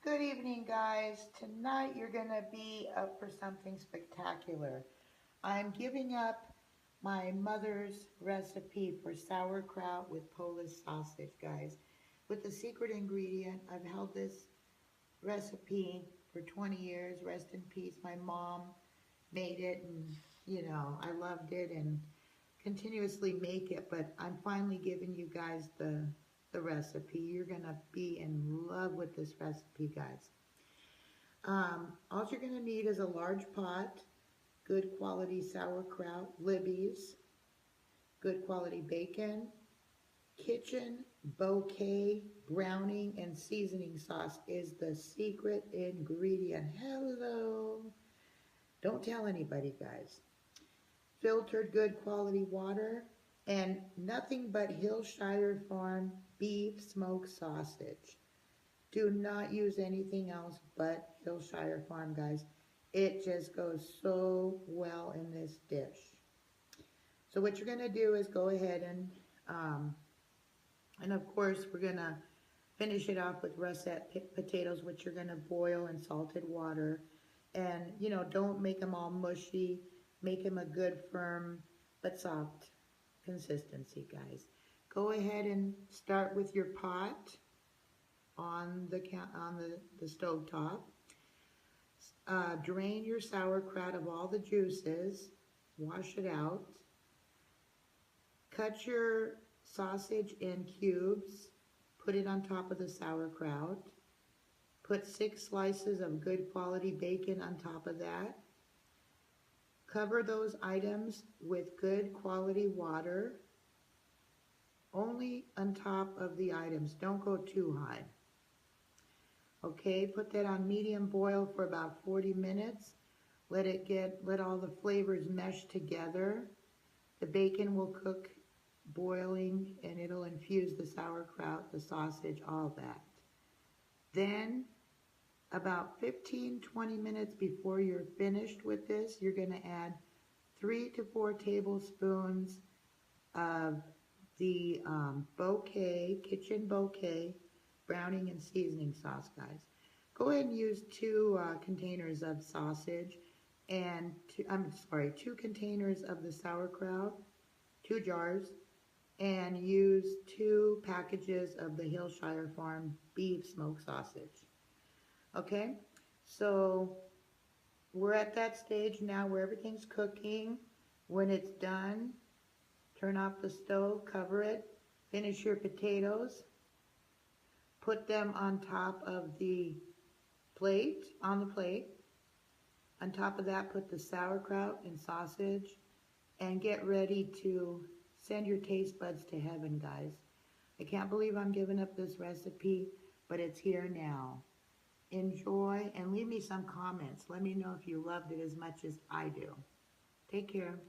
Good evening, guys. Tonight you're going to be up for something spectacular. I'm giving up my mother's recipe for sauerkraut with Polish sausage, guys. With the secret ingredient, I've held this recipe for 20 years. Rest in peace. My mom made it, and I loved it and continuously make it, but I'm finally giving you guys the recipe. You're gonna be in love with this recipe, guys. All you're gonna need is a large pot, good quality sauerkraut, Libby's, good quality bacon, kitchen bouquet browning and seasoning sauce is the secret ingredient. Hello. Don't tell anybody, guys. Filtered good quality water, and nothing but Hillshire Farm beef smoked sausage. Do not use anything else but Hillshire Farm, guys. It just goes so well in this dish. So what you're gonna do is go ahead and of course we're gonna finish it off with russet potatoes, which you're gonna boil in salted water. And don't make them all mushy. Make them a good, firm, but soft consistency, guys. Go ahead and start with your pot on the stove top. Drain your sauerkraut of all the juices. Wash it out. Cut your sausage in cubes. Put it on top of the sauerkraut. Put 6 slices of good quality bacon on top of that. Cover those items with good quality water, only on top of the items. Don't go too high. Okay, put that on medium boil for about 40 minutes. Let all the flavors mesh together. The bacon will cook boiling and it'll infuse the sauerkraut, the sausage, all that. Then about 15-20 minutes before you're finished with this, you're going to add 3 to 4 tablespoons of the kitchen bouquet browning and seasoning sauce, guys. Go ahead and use 2 containers of sausage and 2 containers of the sauerkraut, 2 jars, and use 2 packages of the Hillshire Farm beef smoked sausage. Okay, so we're at that stage now where everything's cooking. When it's done, turn off the stove, cover it, finish your potatoes, put them on top of the plate, on the plate. On top of that, put the sauerkraut and sausage, and get ready to send your taste buds to heaven, guys. I can't believe I'm giving up this recipe, but it's here now. Enjoy and leave me some comments. Let me know if you loved it as much as I do. Take care.